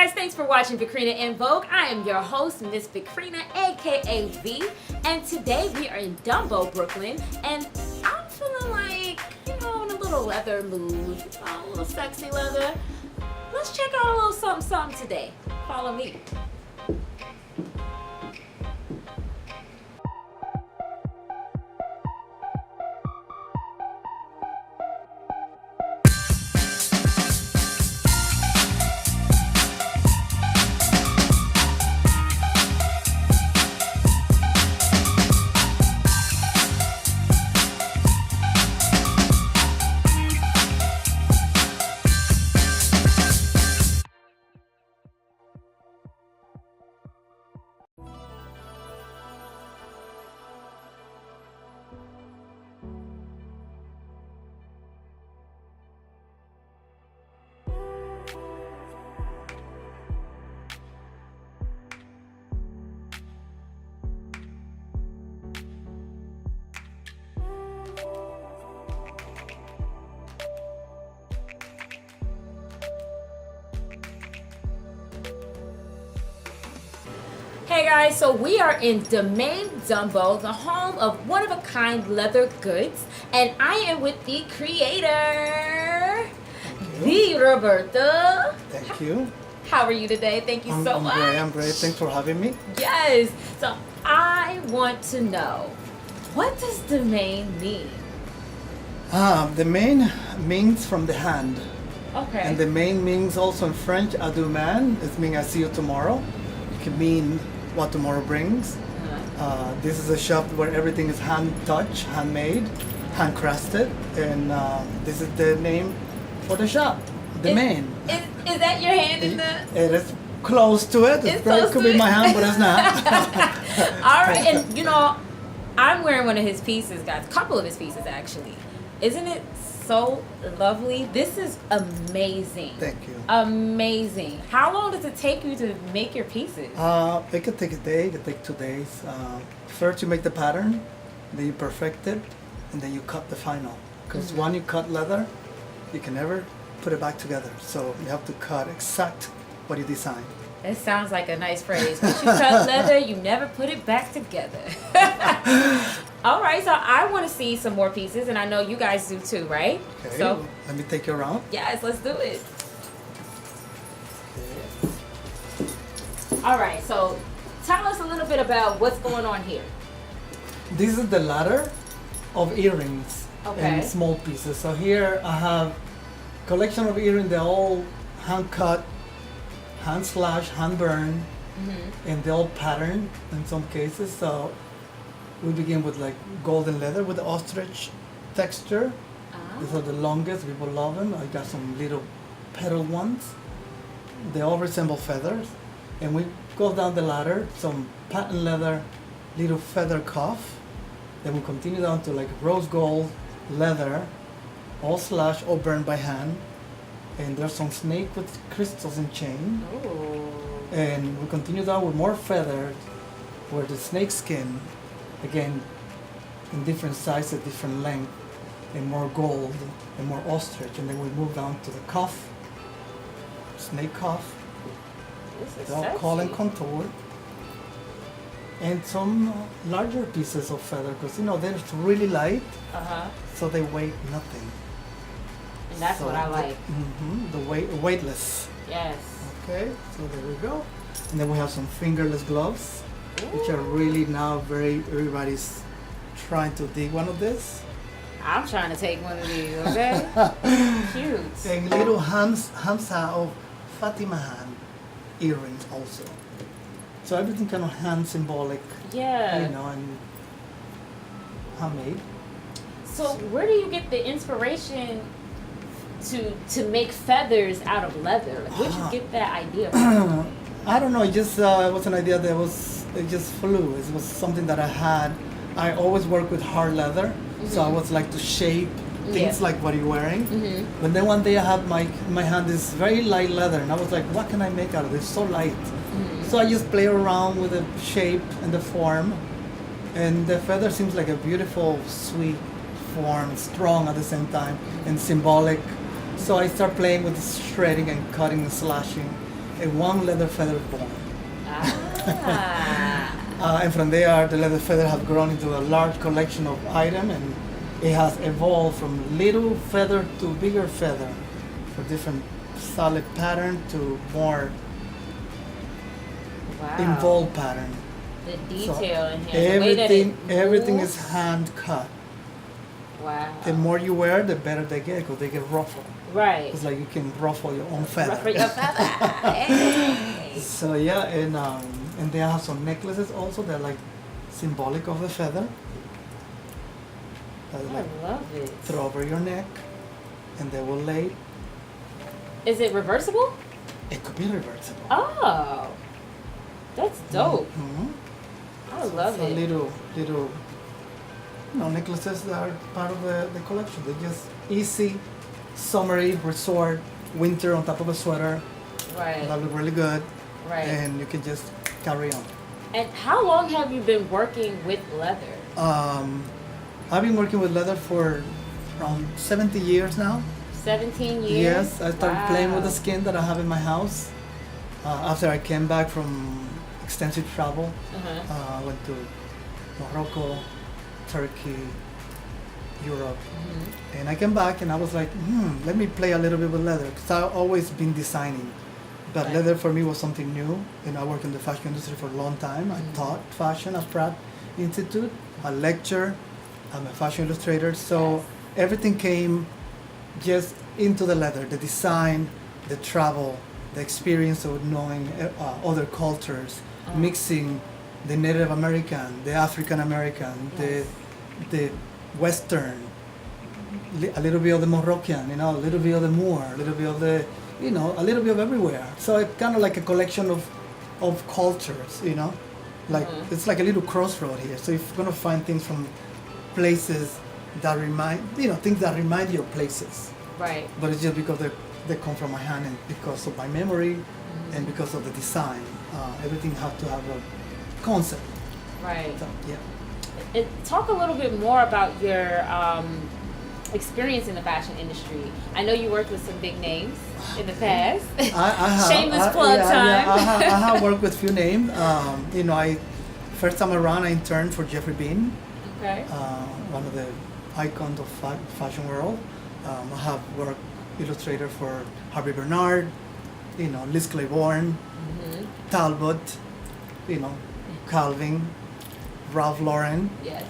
guys, thanks for watching Vicrina and Vogue. I am your host, Miss Vicrina, aka V, and today we are in Dumbo, Brooklyn, and I'm feeling like, in a little leather mood, a little sexy leather. Let's check out a little something today. Follow me. Hey guys, so we are in the Main Dumbo, the home of one-of-a-kind leather goods, and I am with the creator, the Roberto. Thank you. How are you today? Thank you so much. I'm great. Thanks for having me. Yes. So I want to know, what does the Main mean? The main means from the hand. Okay. And the main means also in French, à demain. It means I see you tomorrow. It can mean what tomorrow brings. This is a shop where everything is hand touched, handmade, handcrafted, and this is the name for the shop, the Main. Is that your hand in the? It is close to it. It could be my hand, but it's not. All right, and I'm wearing one of his pieces, guys. A couple of his pieces, actually. Isn't it so lovely? This is amazing. Thank you. Amazing. How long does it take you to make your pieces? It could take a day, it could take 2 days. First you make the pattern, then you perfect it, and then you cut the final. Because when you cut leather, you can never put it back together. So you have to cut exact what you design. That sounds like a nice phrase. Once you cut leather, you never put it back together. All right, so I want to see some more pieces, and I know you guys do too, right? Okay, So let me take you around. yes, let's do it. All right, so tell us a little bit about what's going on here. This is the ladder of earrings Okay. in small pieces. So here I have collection of earrings. They're all hand cut, hand slash, hand burn, and they're all patterned in some cases. So we begin with like golden leather with the ostrich texture. These are the longest. People love them. I got some little petal ones. They all resemble feathers. And we go down the ladder, some patent leather, little feather cuff. Then we continue down to like rose gold leather, all slashed, all burned by hand. And there's some snake with crystals and chain. Ooh. And we continue down with more feathers, where the snake skin, again, in different sizes, different length, and more gold, and more ostrich. And then we move down to the cuff, snake cuff. This is They're all sexy. call and contour. And some larger pieces of feather, because they're really light, so they weigh nothing. And that's what I like. The weightless. Yes. Okay, so there we go. And then we have some fingerless gloves, which are really now everybody's trying to dig one of this. I'm trying to take one of these, okay? Cute. And little Hamsa of Fatima hand earrings also. So everything kind of hand symbolic, Yeah. and handmade. So where do you get the inspiration to make feathers out of leather? Like, where'd you get that idea from? I don't know. It just it was an idea that it just flew. It was something that I had. I always work with hard leather, so I was like to shape things like what you're wearing. But then one day I had my hand is very light leather, and I was like, what can I make out of this? So light. So I just play around with the shape and the form, and the feather seems like a beautiful, sweet form, strong at the same time, and symbolic. So I start playing with the shredding and cutting and slashing, one leather feather born. Ah. And from there, the leather feather have grown into a large collection of items, and it has evolved from little feather to bigger feather, for different solid pattern to more Wow. involved pattern. The So detail in here. The way that it everything moves. is hand cut. Wow. The more you wear, the better they get, because they get ruffled. Right. It's like you can ruffle your own feather. Ruffle your feather. Hey. So yeah, and they have some necklaces also. They're like symbolic of the feather. That I like love it. throw over your neck, and they will lay. Is it reversible? It could be reversible. Oh, that's dope. Mhm. I love So it. little, necklaces that are part of the collection. They're just easy, summery, resort, winter on top of a sweater. Right. That look really good, Right. and you can just carry on. And how long have you been working with leather? I've been working with leather for around 70 years now. 17 years? Yes, I started playing with the Wow. skin that I have in my house. After I came back from extensive travel, Uh-huh. I went to Morocco, Turkey, Europe, Mhm. and I came back and I was like, let me play a little bit with leather, because I've always been designing. But Right. leather for me was something new, and I worked in the fashion industry for a long time. I taught fashion at Pratt Institute, I lecture, I'm a fashion illustrator, so Yes. everything came just into the leather, the design, the travel, the experience of knowing other cultures, mixing the Native American, the African American, Yes. the Western, a little bit of the Moroccan, a little bit of the Moor, a little bit of the, a little bit of everywhere. So it's kind of like a collection of cultures, like it's like a little crossroad here. So you're gonna find things from places that things that remind you of places. Right. But it's just because they come from my hand, and because of my memory, and because of the design. Everything has to have a concept. Right. So, yeah. Talk a little bit more about your experience in the fashion industry. I know you worked with some big names in the past. I have. Shameless plug time. I have worked with few names. First time around, I interned for Jeffrey Bean, Okay. one of the icons of fashion world. I have worked illustrator for Harvey Bernard, Liz Claiborne, Mhm. Talbot, Calvin, Ralph Lauren. Yes.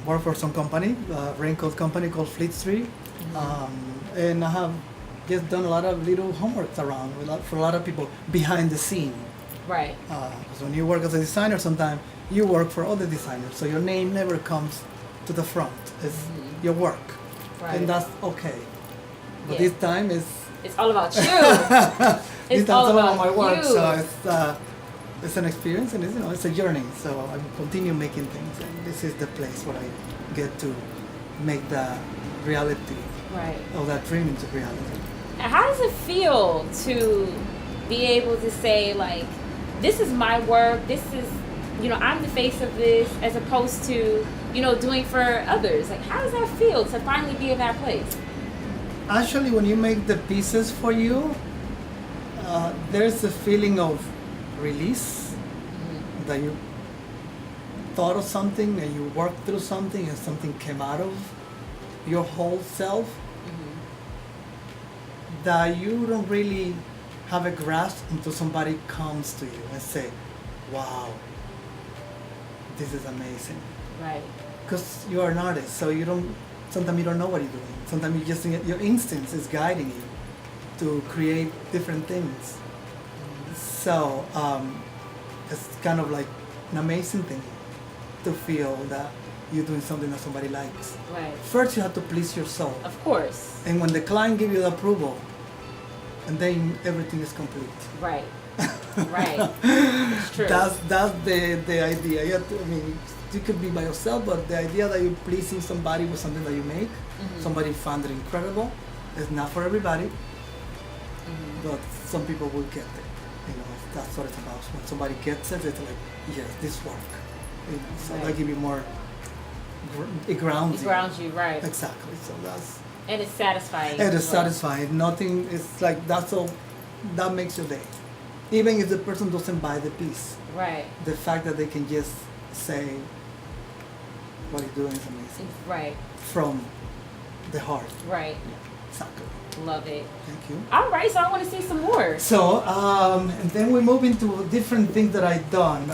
Work for some company, raincoat company called Fleet Street, and I have just done a lot of little homeworks around for a lot of people behind the scene. Right. Because when you work as a designer, sometimes you work for other designers, so your name never comes to the front. It's your work, Right. and that's okay. But Yeah. this time It's all about you. this It's time all it's all about my work, you. so it's an experience, and it's a journey. So I will continue making things, and this is the place where I get to make the reality Right. of that dream into reality. And how does it feel to be able to say, like, this is my work, this is, I'm the face of this, as opposed to, doing for others? Like, how does that feel to finally be in that place? Actually, when you make the pieces for you, there's a feeling of release, that you thought of something and you worked through something and something came out of your whole self, that you don't really have a grasp until somebody comes to you and say, wow, this is amazing. Right. Because you are an artist, so sometimes you don't know what you're doing. Sometimes your instinct is guiding you to create different things. So it's kind of like an amazing thing to feel that you're doing something that somebody likes. Right. First, you have to please yourself. Of course. And when the client gives you the approval, and then everything is complete. Right. Right. It's true. That's the idea. You could be by yourself, but the idea that you're pleasing somebody with something that you make, somebody found it incredible. It's not for everybody, but some people will get it. That's what it's about. When somebody gets it, it's like, yes, this work. So Right. that give you more. It grounds It you. grounds you, right. Exactly. So that's. And it's satisfying. It is as well. satisfying. Nothing is like that's all. That makes your day. even if the person doesn't buy the piece, Right. the fact that they can just say what you're doing is amazing Right. from the heart. Right. Exactly. Love it. Thank you. All right, so I want to see some more. So, and then we move into different things that I've done.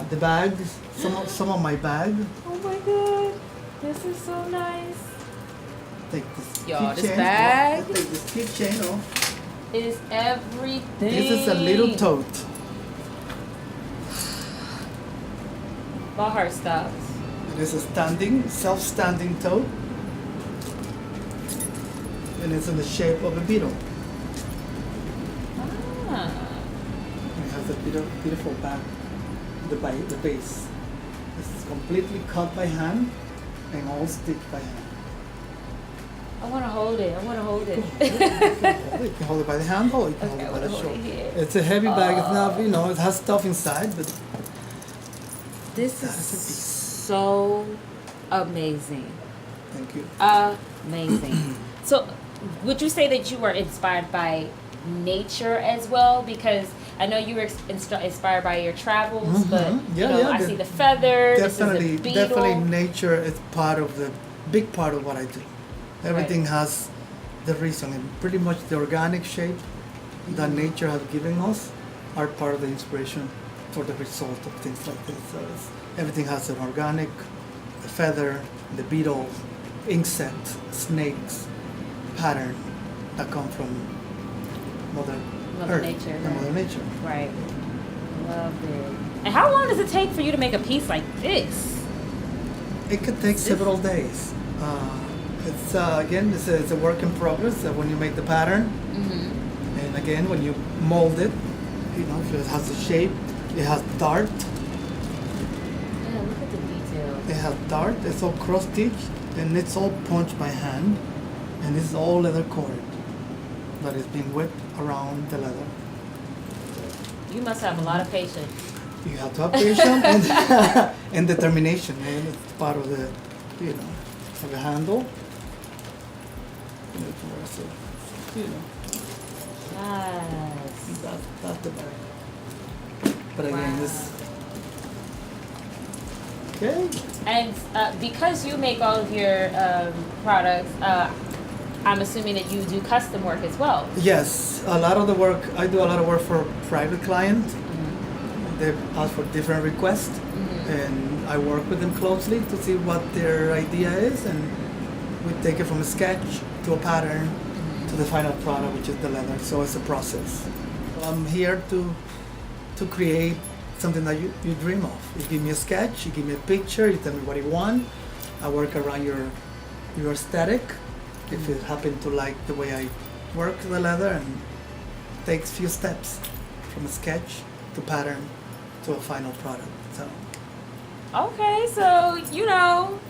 The bags, some of my bag. Oh my god, this is so nice. Take this Y'all, this keychain. bag- Take this keychain off. It is everything. This is a little tote. My heart stops. It is a self-standing tote. And it's in the shape of a beetle. Ah. It has a beautiful back, the base. It's completely cut by hand and all stitched by hand. I want to hold it. I want to hold it. You can hold it by the handle or you can Okay, I hold it by wanna the hold it shoulder. here. It's a heavy bag. It's not, it has stuff inside, but This that is is a piece. so amazing. Thank you. Amazing. So, would you say that you were inspired by nature as well? Because I know you were inspired by your travels, but I see the feather. Definitely, this is a beetle. definitely nature is big part of what I do. Everything has the reason, and pretty much the organic shape that nature has given us are part of the inspiration for the result of things like this. So everything has an organic, the feather, the beetle, insect, snakes, pattern that come from Mother Earth, Nature. and Mother Nature. Right. Love it. And how long does it take for you to make a piece like this? It could take several days. It's again, this is a work in progress. When you make the pattern, Mm-hmm. and again, when you mold it, if it has a shape, it has dart. Yeah, look at the detail. It has dart. It's all cross stitched, and it's all punched by hand, and this is all leather cord that is being whipped around the leather. You must have a lot of patience. You have to have patience and, and determination, and it's part of the, of the handle. So, Yes. that's the bag. But again, this. Okay. And because you make all of your products, I'm assuming that you do custom work as well. Yes, a lot of the work, I do a lot of work for private clients. Mm-hmm. They ask for different requests, and I work with them closely to see what their idea is, and we take it from a sketch to a pattern to the final product, which is the leather. So it's a process. I'm here to create something that you dream of. You give me a sketch, you give me a picture, you tell me what you want. I work around your aesthetic. If you happen to like the way I work the leather, and takes few steps from a sketch to pattern to a final product. So Okay, so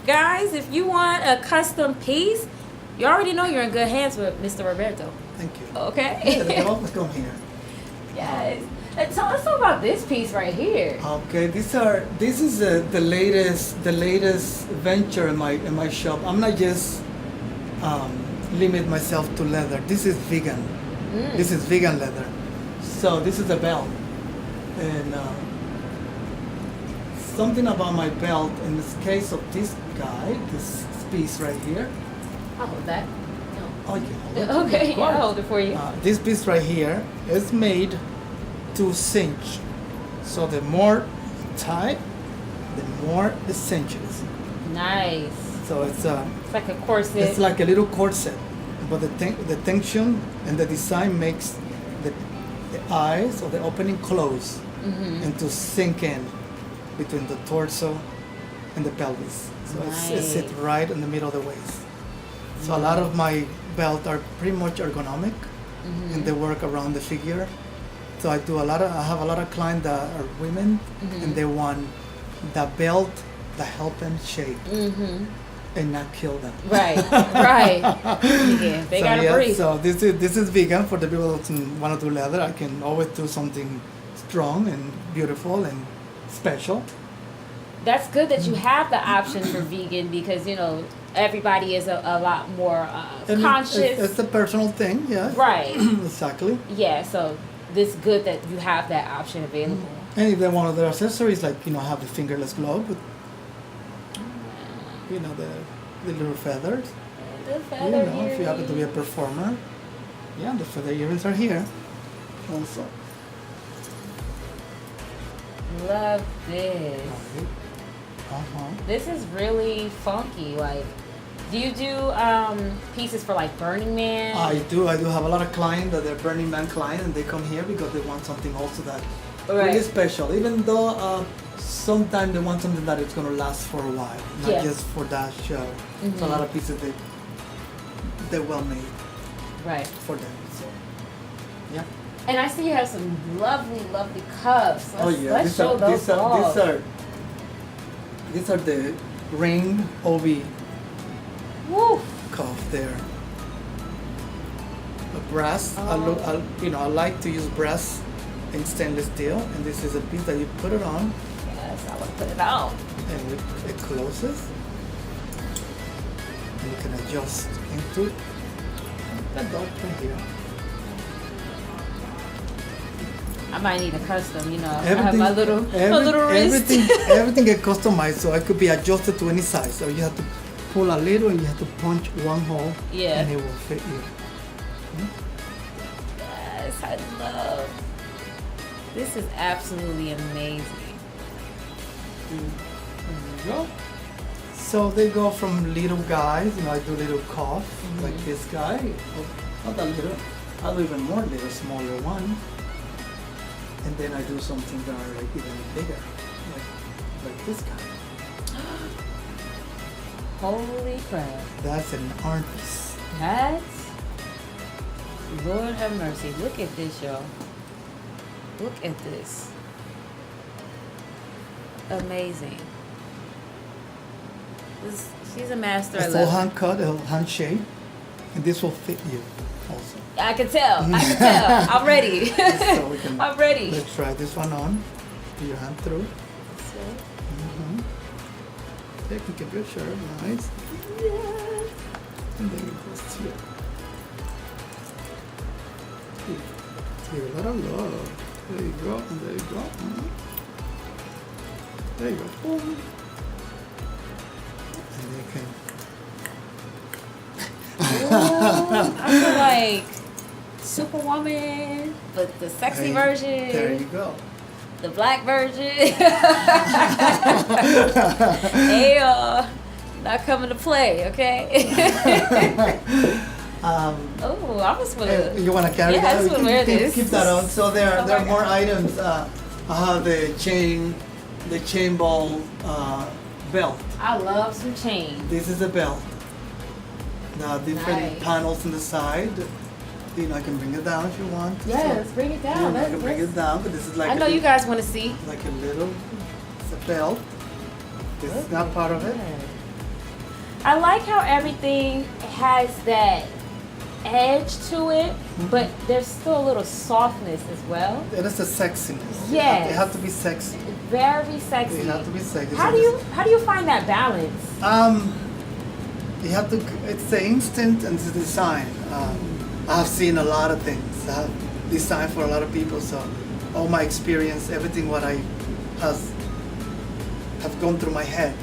guys, if you want a custom piece, you already know you're in good hands with Mr. Roberto. thank you. Okay. Yeah, let's go here. Yes. And tell us about this piece right here. Okay, this is the latest venture in my shop. I'm not just limit myself to leather. This is vegan. This is vegan leather. So this is a belt, and something about my belt. In this case of this guy, this piece right here. I'll hold that. Oh, you hold it. Okay, Of yeah, I'll course. hold it for you. This piece right here is made to cinch. So the more tight, the more it cinches. Nice. So it's like a corset. it's like a little corset, but the tension and the design makes the eyes or the opening close and to sink in between the torso and the pelvis. So it sits right in the middle of the waist. So a lot of my belts are pretty much ergonomic, and they work around the figure. So I have a lot of clients that are women, and they want the belt that help them shape and not kill them. Right. Yeah, they gotta breathe. So this is vegan for the people that want to do leather. I can always do something strong and beautiful and special. That's good that you have the option for vegan because everybody is a lot more And conscious. It's a personal thing, yeah. Right. Exactly. Yeah, so this good that you have that option available. And if they want other accessories, like, have the fingerless glove with, the little feathers. The feather If you happen to be a performer. Yeah, the feather earrings are here also. Love this. This is really funky. Like, do you do pieces for like Burning Man? I do have a lot of clients that they're Burning Man clients, and they come here because they want something also that really special. Even though sometimes they want something that is going to last for a while, not just for that show. So a lot of pieces they're well made, for them. So yeah. And I see you have some lovely, lovely cuffs. Let's show those off. These are the ring OB cuff there. A brass. I like to use brass in stainless steel, and this is a piece that you put it on. Yes, I want to put it on. And it closes, and you can adjust into the dot right here. I might need a custom, I have my little wrist. Everything get customized, so it could be adjusted to any size. So you have to pull a little, and you have to punch one hole, and it will fit you. Yes, I love. This is absolutely amazing. There you go. So they go from little guys, I do little cuff, like this guy. Not that little. I do even more little, smaller one. And then I do something that are like even bigger, like this guy. Holy crap. That's an art piece. Lord have mercy. Look at this, y'all. Look at this. Amazing. She's a master. It's all hand cut, hand shaped, and this will fit you also. I can tell. I'm ready. So I'm ready. Let's try this one on. Put your hand through. You can keep your shirt nice. Yes. And then it goes here. Here, a lot of love. There you go, and there you go. There you go. Boom. And you can. I feel like Superwoman, but the sexy version. There you go. The black version. Hey, not coming to play, okay? I was with. You want to carry that? I just want to wear this. Keep that on. So there are more items. I have the chain ball belt. I love some chain. This is a belt. Now different panels on the side. I can bring it down if you want. Yes, bring it down. I can bring it down, but this is like. I know you guys want to see. Like a little. It's a belt. This is not part of it. I like how everything has that edge to it, but there's still a little softness as well. It is a sexiness. Yes. It has to be sexy. Very sexy. It has to be sexy. How do you find that balance? You have to. It's the instinct and the design. I have seen a lot of things. I have designed for a lot of people, so all my experience, everything what I have gone through my head.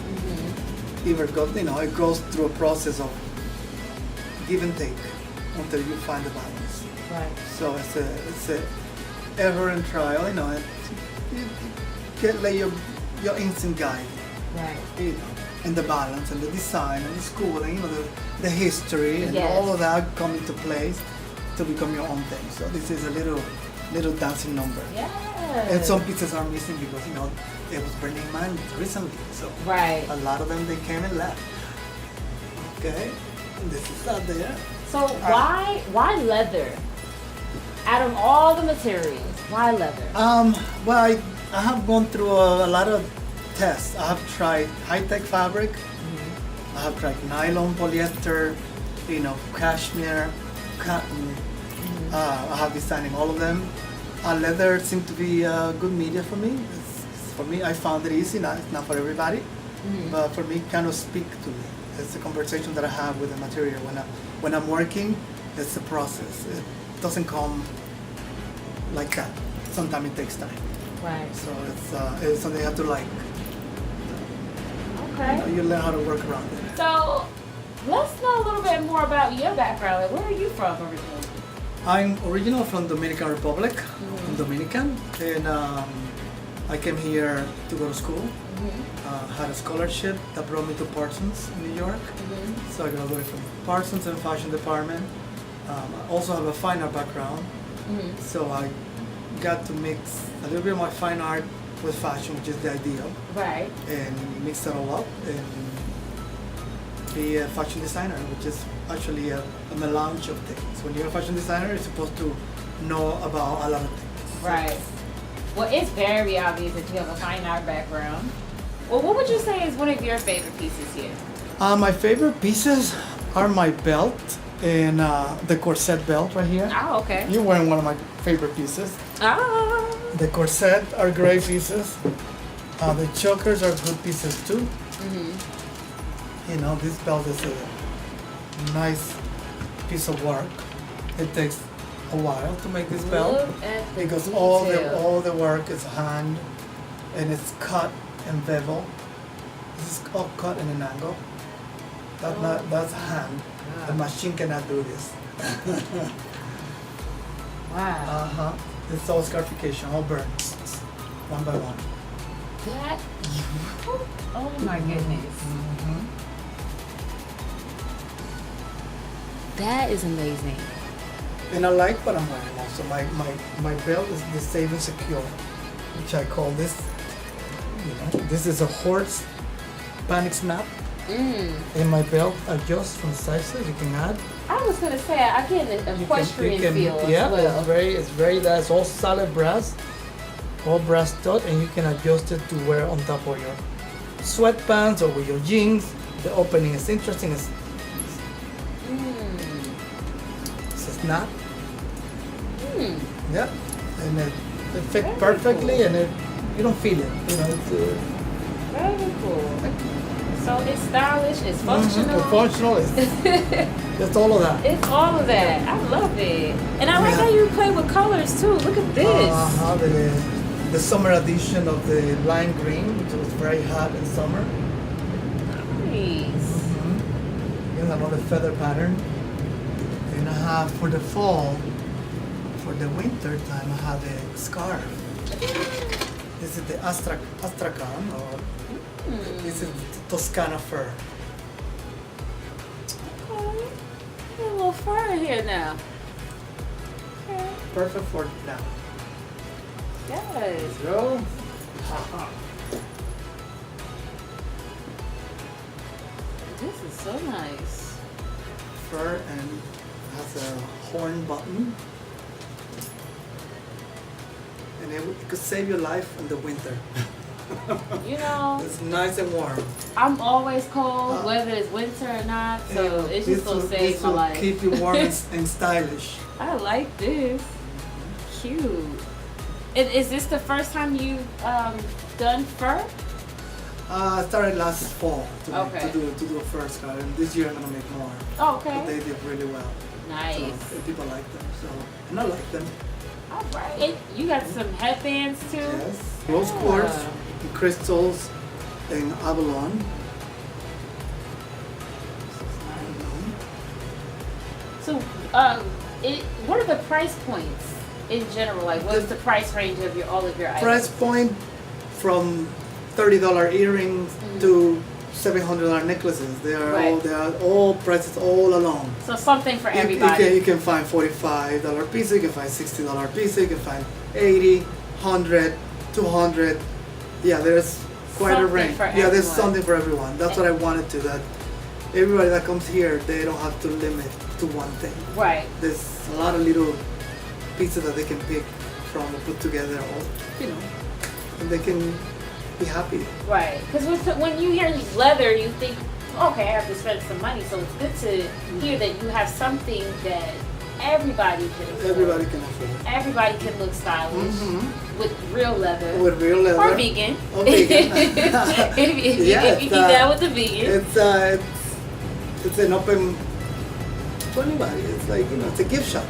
It goes through a process of give and take until you find the balance. Right. So it's a ever and trial. You let your instinct guide. Right. And the balance and the design and the schooling, the history and all of that come into place to become your own thing. So this is a little dancing number. Yeah. And some pieces are missing because it was Burning Man recently. So a lot of them they came and left. Okay. And this is out there. So why leather? Out of all the materials, why leather? Well, I have gone through a lot of tests. I have tried high-tech fabric. I have tried nylon, polyester, cashmere, cotton. I have designed all of them. Leather seemed to be a good media for me. For me, I found it easy. It's not for everybody, but for me, it kind of speak to me. It's a conversation that I have with the material. When I'm working, it's a process. It doesn't come like that. Sometimes it takes time. Right. So it's something you have to like. Okay. You learn how to work around it. So let's know a little bit more about your background. Like, where are you from originally? I'm original from Dominican Republic. I'm Dominican, and I came here to go to school. Had a scholarship that brought me to Parsons in New York. So I graduated from Parsons in fashion department. I also have a fine art background. So I got to mix a little bit of my fine art with fashion, which is the ideal. Right. And mix it all up and be a fashion designer, which is actually a melange of things. When you're a fashion designer, you're supposed to know about a lot of things. Right. Well, it's very obvious that you have a fine art background. Well, what would you say is one of your favorite pieces here? My favorite pieces are my belt and the corset belt right here. Oh, okay. You're wearing one of my favorite pieces. Oh. The corset are great pieces. The chokers are good pieces too. You know, this belt is a nice piece of work. It takes a while to make this belt Look at the because detail. all the work is hand and it's cut and bevel. This is all cut in an angle. That's hand. The machine cannot do this. Wow. It's all scarification, all burned, one by one. That. Oh my goodness. That is amazing. And I like what I'm wearing also. My belt is the safe and secure, which I call this. You know, this is a horse panic snap. And my belt adjusts from sizes. You can add. I was gonna say I get an equestrian feel yeah, as well. it's very that's all solid brass, all brass stud, and you can adjust it to wear on top of your sweatpants or with your jeans. The opening is interesting. It's a snap. Yeah, and it fits Very perfectly, cool. and you don't feel it. You know, it's Very cool. So it's stylish, it's functional. It's functional. It's all of that. It's all of that. I love it. And I like how you play with colors too. Look at this. The summer edition of the lime green, which was very hot in summer. Nice. Here's another feather pattern. And I have for the fall, for the winter time, I have a scarf. This is the Astrakhan, or this is Toscana fur. Okay. Got a little fur in here now. Okay. Perfect for now. Yes. Go. This is so nice. Fur and has a horn button. And it could save your life in the winter. You know, It's nice and warm. I'm always cold, whether it's winter or not, so it's just gonna save this my will life. keep you warm and stylish. I like this. Cute. Is this the first time you've done fur? I started last fall Okay. to do a fur scarf, and this year I'm gonna make more. Oh, But okay. they did really well. Nice. So, and people like them. So, and I like them. All right. And you got some headbands too? Yes. Rose quartz, crystals, and abalone. So, what are the price points in general? Like, what's the price range of all of your items? Price point from $30 earrings to $700 necklaces. They are all prices all along. So something for everybody. You can find $45 pieces, you can find $60 pieces, you can find 80, 100, 200. Yeah, there's quite a Something range. for Yeah, there's everyone. something for everyone. That's what I wanted to. That everybody that comes here, they don't have to limit to one thing. Right. There's a lot of little pieces that they can pick from and put together, or and they can be happy. Right. Because when you hear leather, you think, okay, I have to spend some money. So it's good to hear that you have something that everybody can afford. Everybody can afford. Everybody can look stylish with real leather. With real leather. Or vegan. Or vegan. if Yeah, you can down with the vegan. It's an open to anybody. It's like, it's a gift shop.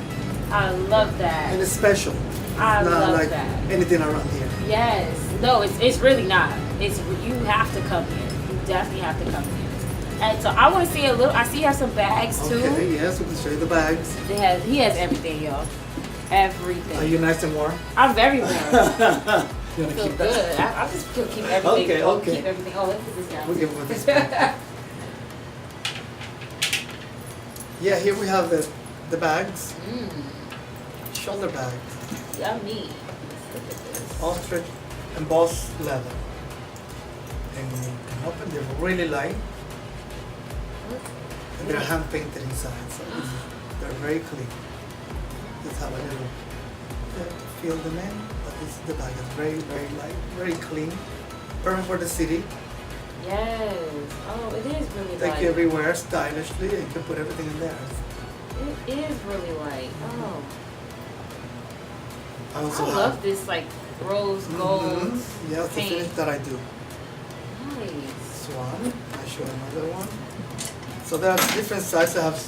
I love that. And it's special. I Not love like that. anything around here. Yes. No, it's really not. It's you have to come here. You definitely have to come here. And so I want to see a little. I see you have some bags too. Okay, yes, we can show you the bags. He has everything, y'all. Everything. Are you nice and warm? I'm very warm. You wanna Feel keep that? good. I'm just gonna keep everything. Okay, okay. Keep everything. Oh, look at this guy. We'll give him this Yeah, here we have the bags, shoulder bags, Yummy. Look at this. ostrich embossed leather. And you can open, they're really light, and they're hand painted inside, so they're very clean. Just have a little feel them in, but the bag is very, very light, very clean. Perfect for the city. Yes. Oh, it is really Take light. you everywhere stylishly, and you can put everything in there. It is really light. Oh. I also I love this like rose gold. Yeah, it's the paint. finish that I do. Nice. This one, I show another one. So there are different sizes. I have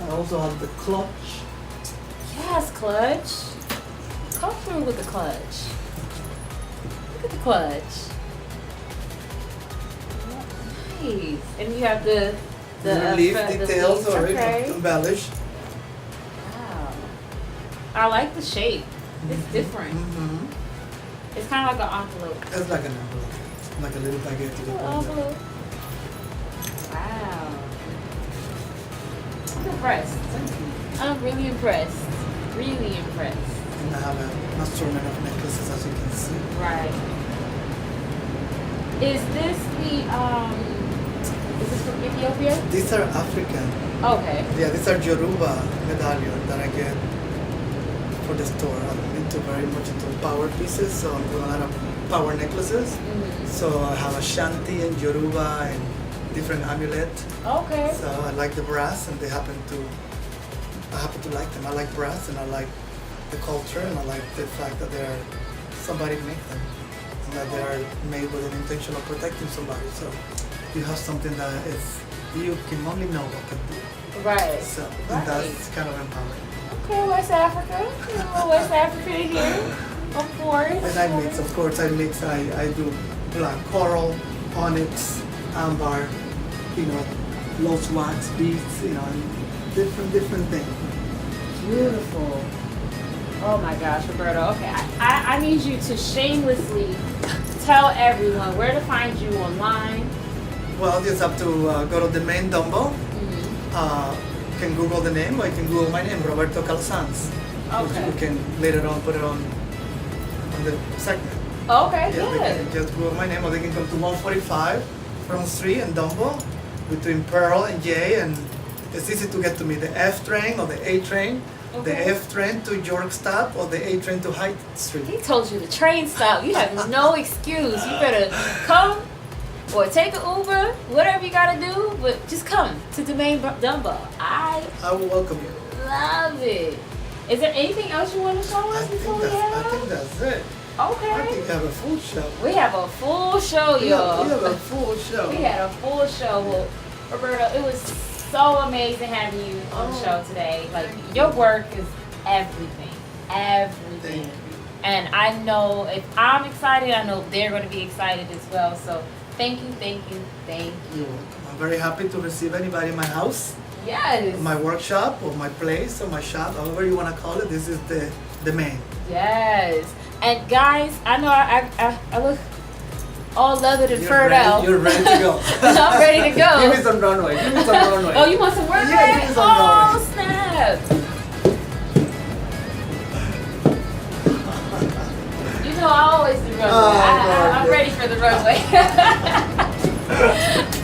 I also have the clutch. Yes, clutch. Come through with the clutch. Look at the clutch. Nice. And you have the leaf the details leaves, or okay. embellish. Wow. I like the shape. It's different. Mm-hmm. It's kind of like an envelope. It's like an envelope, like a little baguette to Little put in there. envelope. Wow. I'm impressed. I'm really impressed. Really impressed. And I have an assortment of necklaces, as you can see. Right. Is this from Ethiopia? These are African. Okay. Yeah, these are Yoruba medallion that I get for the store. I'm very much into power pieces, so I'm doing a lot of power necklaces. Mm-hmm. So I have Ashanti and Yoruba and different amulet. Okay. So I like the brass, and I happen to like them. I like brass, and I like the culture, and I like the fact that they're somebody make them, and that they are made with an intention of protecting somebody. So you have something that is you can only know what can do. Right. So Right. and that's kind of empowering. Okay, West Africa. A little West Africa here. Of course. And I mix, of course, I do black coral, onyx, amber, lost wax beads, and different things. Beautiful. Oh my gosh, Roberto. Okay, I need you to shamelessly tell everyone where to find you online. Well, you just have to go to the Main Dumbo. You can Google the name, or you can Google my name, Roberto Calzans. Okay. You can later on put it on the segment. Okay, Yeah, they good. can just Google my name, or they can come to 145 from Street in Dumbo, between Pearl and J, and it's easy to get to me. The F train or the A train, the Okay. F train to York Stop, or the A train to Hyde Street. He told you the train stop. You have no excuse. You better come or take an Uber, whatever you gotta do, but just come to the Main Dumbo. I I will welcome you. love it. Is there anything else you want to show I us before think we head that's out? it. I Okay. think we have a full show. We have a full show, We y'all. have a full show. We had a full show. Well, Roberto, it was so amazing having you on the show today. Like, your work is everything. Everything. Thank you. And I know if I'm excited, I know they're going to be excited as well. So thank you, thank you, thank you. You're welcome. I'm very happy to receive anybody in my house, Yes. my workshop, or my place, or my shop, however you want to call it. This is the main. Yes. And guys, I know I look all leathered and furred out. You're ready to go. I'm ready to go. Give me some runway. Give me some runway. Oh, you want some work? Yeah, give me some Oh, runway. snap. You know I always do runway. Oh, I'm God. ready for the runway.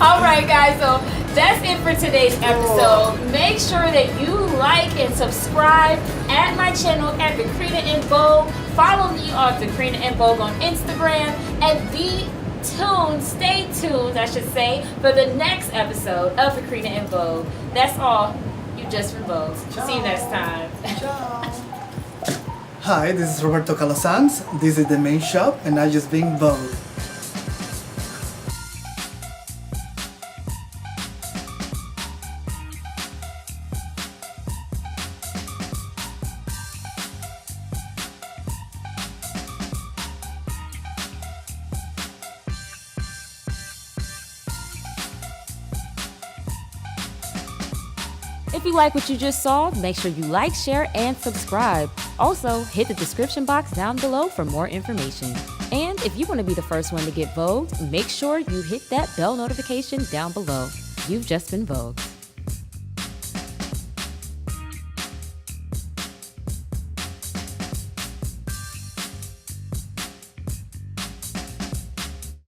All right, guys. So that's it for today's episode. Make sure that you like and subscribe at my channel at Vicrina and Vogue. Follow me on Vicrina and Vogue on Instagram, and stay tuned, I should say, for the next episode of Vicrina and Vogue. That's all. You just from Vogue. See you next time. Ciao. Hi, this is Roberto Calazans. This is the main shop, and I just being Vogue. If you like what you just saw, make sure you like, share, and subscribe. Also, hit the description box down below for more information. And if you want to be the first one to get Vogued, make sure you hit that bell notification down below. You've just been Vogued.